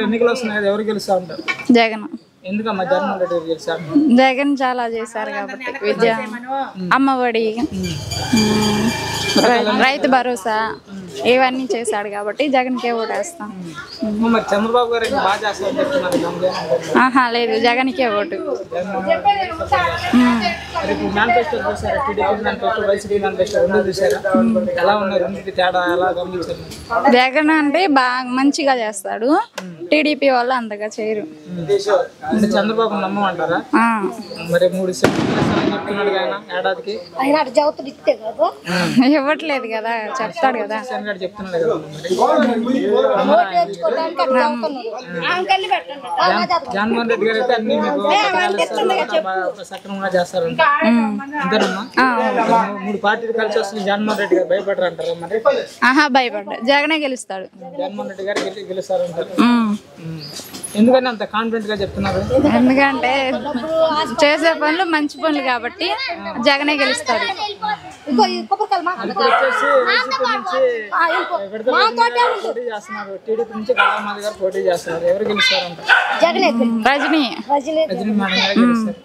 ఎన్నికలు వస్తున్నాయి, ఎవరు గెలుస్తా ఉంటారు? జగన్. ఎందుకమ్మా జగన్మోహన్ రెడ్డి గారు గెలిచారు? జగన్ చాలా చేశారు కాబట్టి విద్య, అమ్మఒడి, రైతు భరోసా ఇవన్నీ చేశాడు కాబట్టి జగన్కే ఓటేస్తాం. మరి చంద్రబాబు గారు బాగా చేస్తారని చెప్తున్నారు. ఆహా లేదు, జగన్కే ఓటు. మేనిఫెస్టో చూసారా? టీడీపీ మేనిఫెస్టో, వైసీపీ మేనిఫెస్టో రెండు చూసారా? ఎలా ఉన్నారు? రెండింటి తేడా ఎలా గమనించారు? జగన్ అంటే బాగా మంచిగా చేస్తాడు, టీడీపీ వాళ్ళు అంతగా చేయరు. అంటే చంద్రబాబు నమ్మమంటారా? మరి 3 చెప్తున్నాడు ఆయన ఏడాదికి ఇవ్వట్లేదు కదా, చెప్తాడు కదా. చెప్తున్నాడు కదా. జగన్మోహన్ రెడ్డి గారు అయితే అన్ని సక్రమంగా చేస్తారంట. అంతేనమ్మా? 3 పార్టీలు కలిసి వస్తుంది. జగన్మోహన్ రెడ్డి గారు భయపడరు అంటారు మరి? ఆహా భయపడ్డా, జగనే గెలుస్తాడు. జగన్మోహన్ రెడ్డి గారు గెలుస్తారంటారు. ఎందుకని అంత కాన్ఫిడెంట్ గా చెప్తున్నారు? ఎందుకంటే చేసే పనులు మంచి పనులు కాబట్టి జగనే గెలుస్తాడు. టీడీపీ నుంచి కళామాధి గారు పోటీ చేస్తున్నారు. ఎవరు గెలుస్తారంట? రజనీ. రజనీ మేడం గారు గెలుస్తారు.